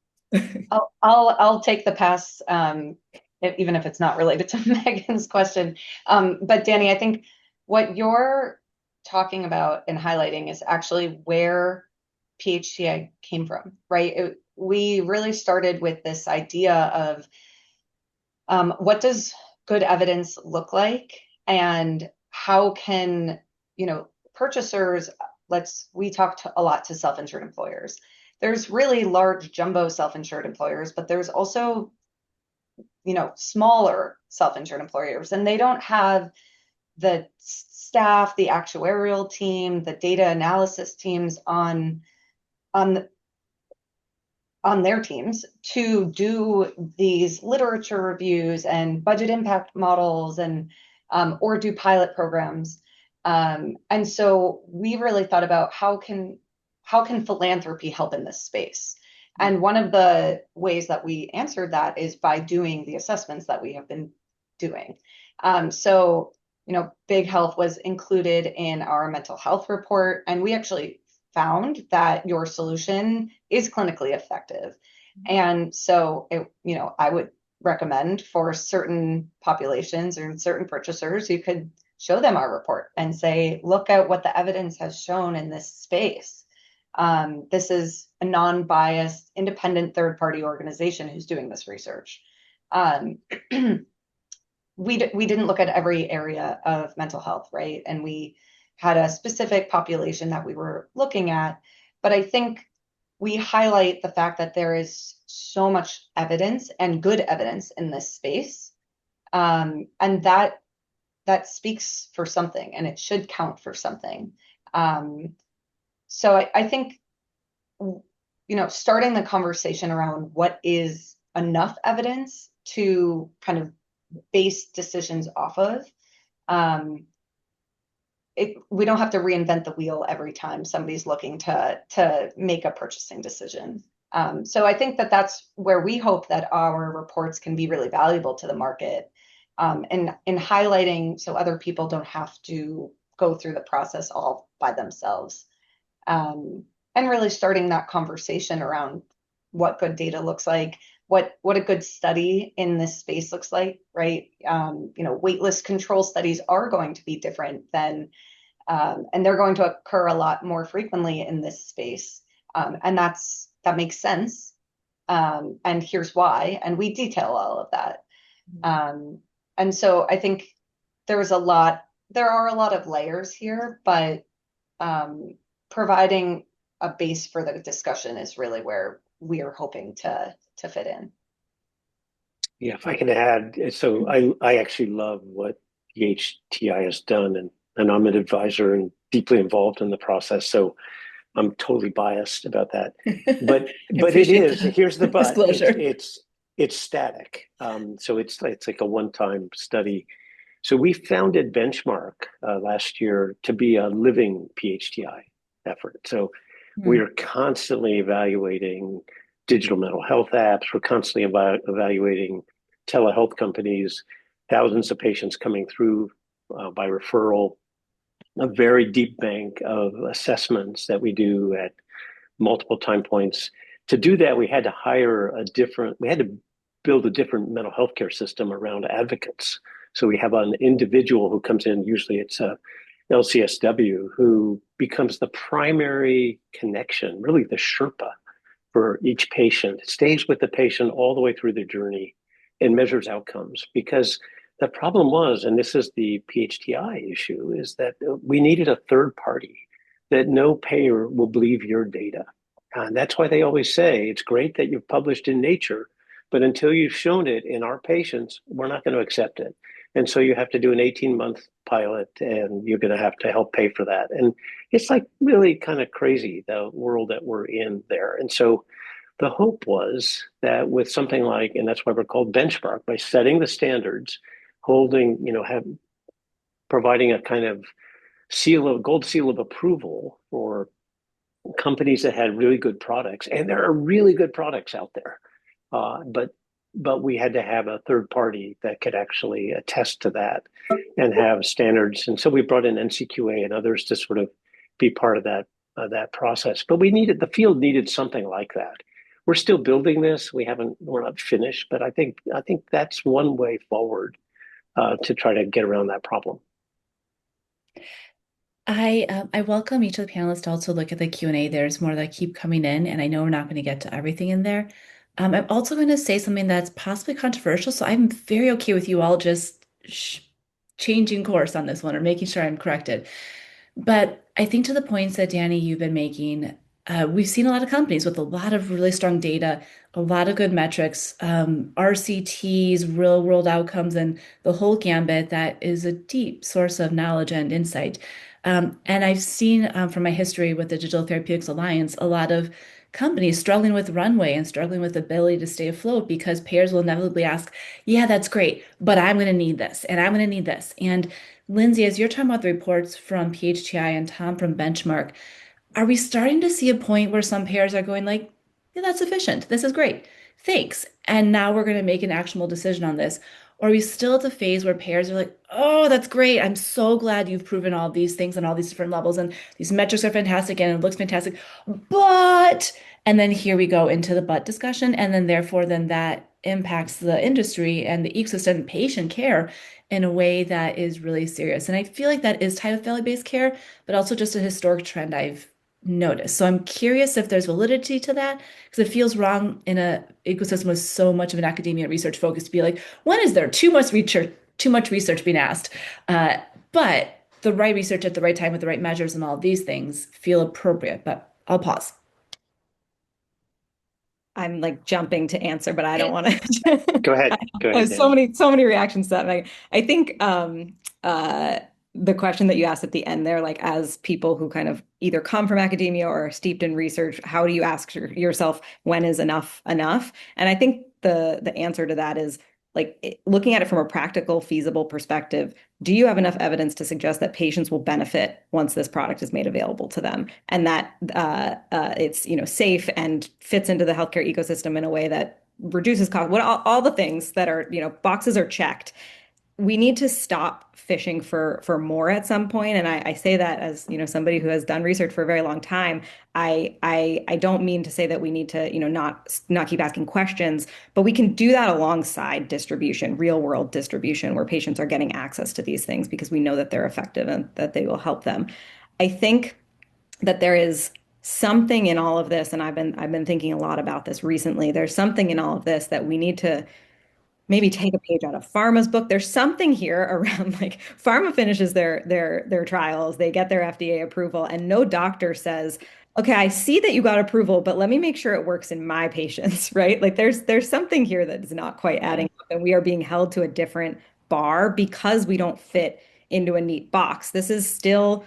E: I'll take the pass, even if it's not related to Megan's question. But Dani, I think what you're talking about and highlighting is actually where PHTI came from, right? We really started with this idea of what does good evidence look like, and how can, purchasers, we talked a lot to self-insured employers. There's really large jumbo self-insured employers, but there's also, smaller self-insured employers, and they don't have the staff, the actuarial team, the data analysis teams on their teams to do these literature reviews and budget impact models and or do pilot programs. And so we really thought about how can philanthropy help in this space? And one of the ways that we answered that is by doing the assessments that we have been doing. So, Big Health was included in our mental health report, and we actually found that your solution is clinically effective. And so, I would recommend for certain populations or certain purchasers, you could show them our report and say, look at what the evidence has shown in this space. This is a non-biased, independent third-party organization who's doing this research. We didn't look at every area of mental health, right? And we had a specific population that we were looking at. But I think we highlight the fact that there is so much evidence and good evidence in this space. And that speaks for something, and it should count for something. So I think, starting the conversation around what is enough evidence to kind of base decisions off of, we don't have to reinvent the wheel every time somebody's looking to make a purchasing decision. So I think that's where we hope that our reports can be really valuable to the market, and in highlighting so other people don't have to go through the process all by themselves, and really starting that conversation around what good data looks like, what a good study in this space looks like, right? Waitlist control studies are going to be different than, and they're going to occur a lot more frequently in this space. And that makes sense. And here's why, and we detail all of that. And so I think there are a lot of layers here, but providing a base for the discussion is really where we are hoping to fit in.
D: Yeah, if I can add, so I actually love what PHTI has done, and I'm an advisor and deeply involved in the process, so I'm totally biased about that. But it is, here's the but, it's static. So it's like a one-time study. So we founded Benchmark last year to be a living PHTI effort. So we are constantly evaluating digital mental health apps. We're constantly evaluating telehealth companies, thousands of patients coming through by referral, a very deep bank of assessments that we do at multiple time points. To do that, we had to build a different mental health care system around advocates. So we have an individual who comes in, usually it's a LCSW, who becomes the primary connection, really the Sherpa for each patient. It stays with the patient all the way through the journey and measures outcomes. Because the problem was, and this is the PHTI issue, is that we needed a third party, that no payer will believe your data. And that's why they always say it's great that you've published in Nature, but until you've shown it in our patients, we're not going to accept it. And so you have to do an 18-month pilot, and you're going to have to help pay for that. And it's like really kind of crazy, the world that we're in there. And so the hope was that with something like, and that's why we're called benchmark, by setting the standards, holding, providing a kind of gold seal of approval for companies that had really good products, and there are really good products out there. But we had to have a third party that could actually attest to that and have standards. And so we brought in NCQA and others to sort of be part of that process. But the field needed something like that. We're still building this. We're not finished, but I think that's one way forward to try to get around that problem.
C: I welcome each of the panelists to also look at the Q&A. There's more that keep coming in, and I know we're not going to get to everything in there. I'm also going to say something that's possibly controversial, so I'm very okay with you all just changing course on this one or making sure I'm corrected. But I think to the points that Dani, you've been making, we've seen a lot of companies with a lot of really strong data, a lot of good metrics, RCTs, real world outcomes, and the whole gambit that is a deep source of knowledge and insight. And I've seen from my history with the Digital Therapeutics Alliance, a lot of companies struggling with runway and struggling with the ability to stay afloat because payers will inevitably ask, yeah, that's great, but I'm going to need this and I'm going to need this. And Lindsey, as you're talking about the reports from PHTI and Tom from Benchmark, are we starting to see a point where some payers are going like, yeah, that's sufficient. This is great. Thanks. And now we're going to make an actionable decision on this. Or are we still at the phase where payers are like, oh, that's great. I'm so glad you've proven all these things on all these different levels. And these metrics are fantastic and it looks fantastic. But, and then here we go into the but discussion. And then therefore, then that impacts the industry and the ecosystem and patient care in a way that is really serious. And I feel like that is tied with value-based care, but also just a historic trend I've noticed. So I'm curious if there's validity to that, because it feels wrong in a ecosystem with so much of an academia research focus to be like, when is there too much research being asked? But the right research at the right time with the right measures and all of these things feel appropriate. But I'll pause.
F: I'm like jumping to answer, but I don't want to.
D: Go ahead.
F: So many reactions to that. And I think the question that you asked at the end there, like as people who kind of either come from academia or are steeped in research, how do you ask yourself when is enough enough? And I think the answer to that is like looking at it from a practical, feasible perspective. Do you have enough evidence to suggest that patients will benefit once this product is made available to them, and that it's safe and fits into the healthcare ecosystem in a way that reduces cost? All the things that are boxes are checked. We need to stop fishing for more at some point. And I say that as somebody who has done research for a very long time. I don't mean to say that we need to not keep asking questions, but we can do that alongside distribution, real world distribution, where patients are getting access to these things because we know that they're effective and that they will help them. I think that there is something in all of this, and I've been thinking a lot about this recently. There's something in all of this that we need to maybe take a page out of pharma's book. There's something here around like pharma finishes their trials, they get their FDA approval, and no doctor says, okay, I see that you got approval, but let me make sure it works in my patients, right? Like there's something here that is not quite adding up, and we are being held to a different bar because we don't fit into a neat box. This is still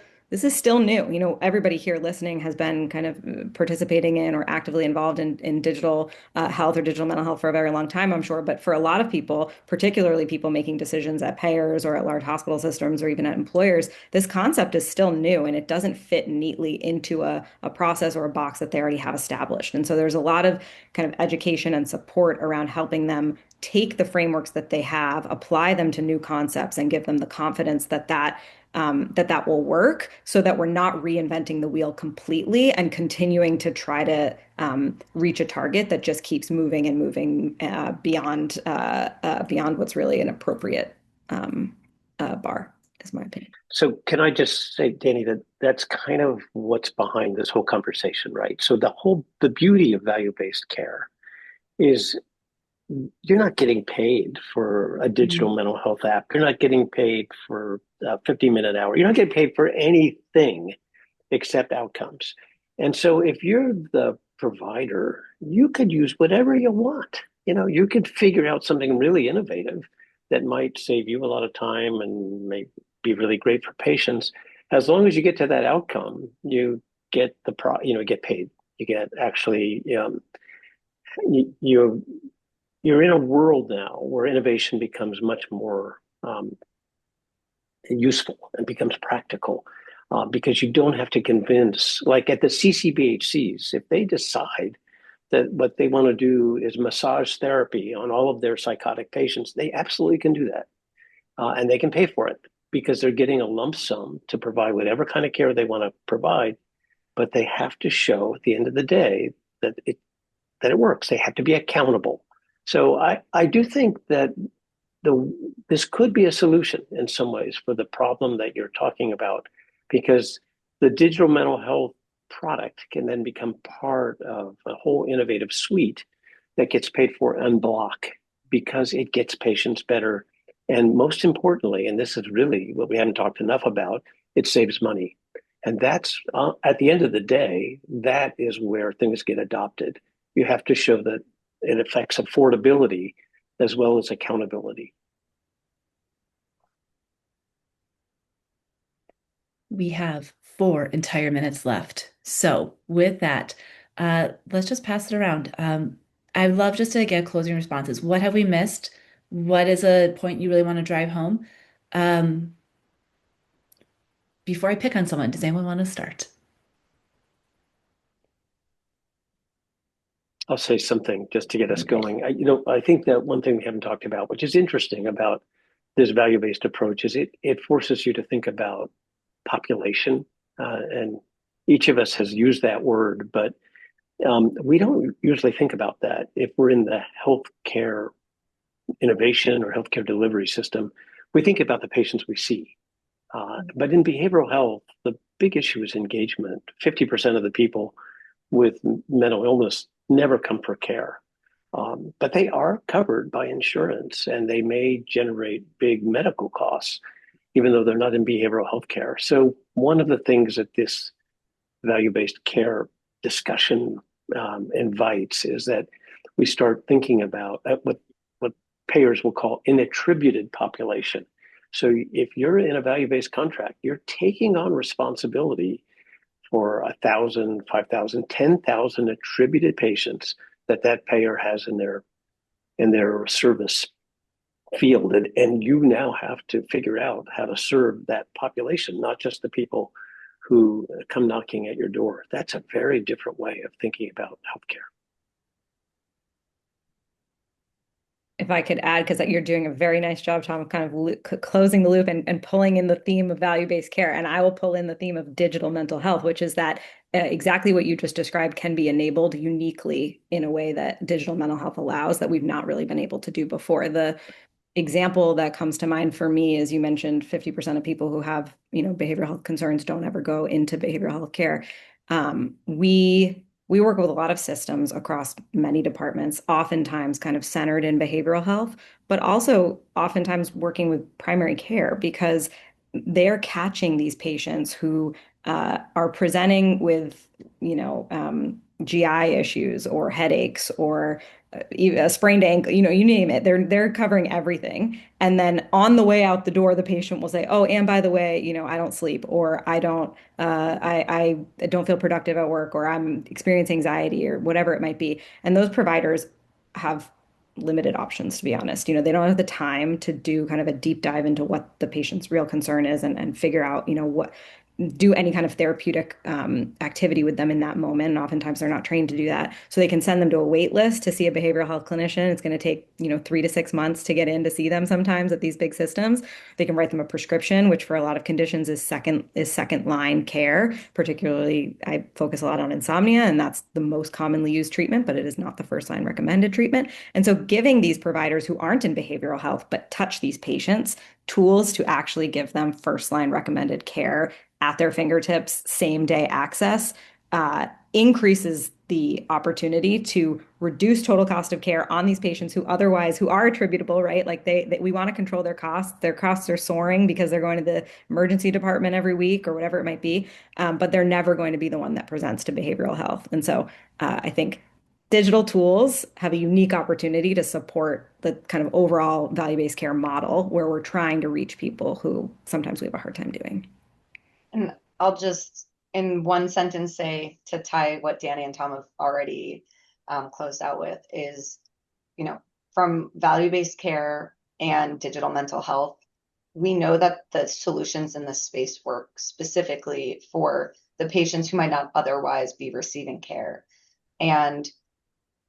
F: new. Everybody here listening has been kind of participating in or actively involved in digital health or digital mental health for a very long time, I'm sure. But for a lot of people, particularly people making decisions at payers or at large hospital systems or even at employers, this concept is still new and it doesn't fit neatly into a process or a box that they already have established. And so there's a lot of kind of education and support around helping them take the frameworks that they have, apply them to new concepts, and give them the confidence that will work, so that we're not reinventing the wheel completely and continuing to try to reach a target that just keeps moving and moving beyond what's really an appropriate bar. is my opinion.
D: So can I just say, Dani, that that's kind of what's behind this whole conversation, right? So the beauty of value-based care is you're not getting paid for a
C: Mhm.
D: digital mental health app. You're not getting paid for a 50-minute hour. You're not getting paid for anything except outcomes. And so if you're the provider, you could use whatever you want. You could figure out something really innovative that might save you a lot of time and may be really great for patients. As long as you get to that outcome, you get get paid. You get actually, you you're in a world now where innovation becomes much more useful and becomes practical because you don't have to convince, like at the CCBHCs, if they decide that what they want to do is massage therapy on all of their psychotic patients, they absolutely can do that. And they can pay for it because they're getting a lump sum to provide whatever kind of care they want to provide. But they have to show at the end of the day that it works. They have to be accountable. So I do think that this could be a solution in some ways for the problem that you're talking about, because the digital mental health product can then become part of a whole innovative suite that gets paid for en bloc because it gets patients better. And most importantly, and this is really what we haven't talked enough about, it saves money. And that's at the end of the day, that is where things get adopted. You have to show that it affects affordability as well as accountability.
C: We have 4 entire minutes left. So with that, let's just pass it around. I'd love just to get closing responses. What have we missed? What is a point you really want to drive home? Um, Before I pick on someone, does anyone want to start?
D: I'll say something just to get us going. I think that one thing we haven't talked about, which is interesting about this value-based approach, is it forces you to think about population. And each of us has used that word, but we don't usually think about that. If we're in the healthcare innovation or healthcare delivery system, we think about the patients we see. But in behavioral health, the big issue is engagement. 50% of the people with mental illness never come for care. But they are covered by insurance and they may generate big medical costs, even though they're not in behavioral health care. So, one of the things that this value based care discussion invites is that we start thinking about what payers will call inattributed population. So, if you're in a value based contract, you're taking on responsibility for 1,000, 5,000, 10,000 attributed patients that payer has in their service field. And you now have to figure out how to serve that population, not just the people who come knocking at your door. That's a very different way of thinking about healthcare.
F: If I could add, because you're doing a very nice job, Tom, of kind of closing the loop and pulling in the theme of value-based care. And I will pull in the theme of digital mental health, which is that exactly what you just described can be enabled uniquely in a way that digital mental health allows that we've not really been able to do before. The example that comes to mind for me is you mentioned 50% of people who have, behavioral health concerns don't ever go into behavioral health care. We work with a lot of systems across many departments, oftentimes kind of centered in behavioral health, but also oftentimes working with primary care because they're catching these patients who are presenting with, GI issues or headaches or a sprained ankle, you name it. They're covering everything. And then on the way out the door, the patient will say, "Oh, and by the way, I don't sleep, or I don't feel productive at work, or I'm experiencing anxiety, or whatever it might be." And those providers have limited options, to be honest. They don't have the time to do kind of a deep dive into what the patient's real concern is and figure out, what do any kind of therapeutic activity with them in that moment. And oftentimes they're not trained to do that. So they can send them to a wait list to see a behavioral health clinician. It's going to take, 3 to 6 months to get in to see them sometimes at these big systems. They can write them a prescription, which for a lot of conditions is second line care. Particularly, I focus a lot on insomnia, and that's the most commonly used treatment, but it is not the first line recommended treatment. And so giving these providers who aren't in behavioral health but touch these patients tools to actually give them first-line recommended care at their fingertips, same-day access, increases the opportunity to reduce total cost of care on these patients who are attributable, right? Like we want to control their costs. Their costs are soaring because they're going to the emergency department every week or whatever it might be. But they're never going to be the one that presents to behavioral health. And so I think digital tools have a unique opportunity to support the kind of overall value-based care model where we're trying to reach people who sometimes we have a hard time doing.
E: And I'll just, in one sentence, say to tie what Dani and Tom have already closed out with is, from value-based care and digital mental health, we know that the solutions in this space work specifically for the patients who might not otherwise be receiving care. And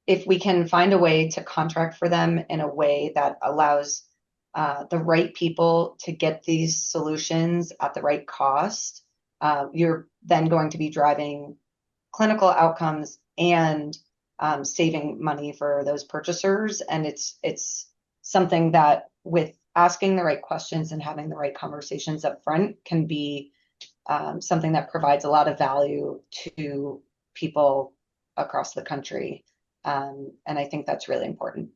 E: if we can find a way to contract for them in a way that allows the right people to get these solutions at the right cost, you're then going to be driving clinical outcomes and saving money for those purchasers. And it's something that, with asking the right questions and having the right conversations up front, can be something that provides a lot of value to people across the country. And I think that's really important.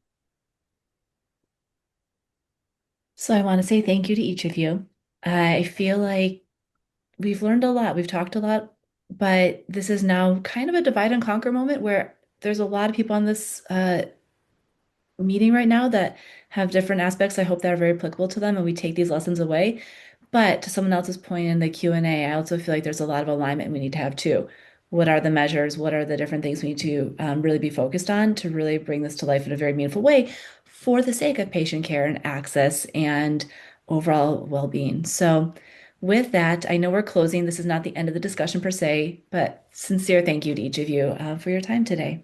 C: So I want to say thank you to each of you. I feel like we've learned a lot, we've talked a lot, but this is now kind of a divide and conquer moment where there's a lot of people on this meeting right now that have different aspects. I hope that are very applicable to them and we take these lessons away. But to someone else's point in the Q&A, I also feel like there's a lot of alignment we need to have too. What are the measures? What are the different things we need to really be focused on to really bring this to life in a very meaningful way for the sake of patient care and access and overall well-being? So with that, I know we're closing. This is not the end of the discussion per se, but sincere thank you to each of you for your time today.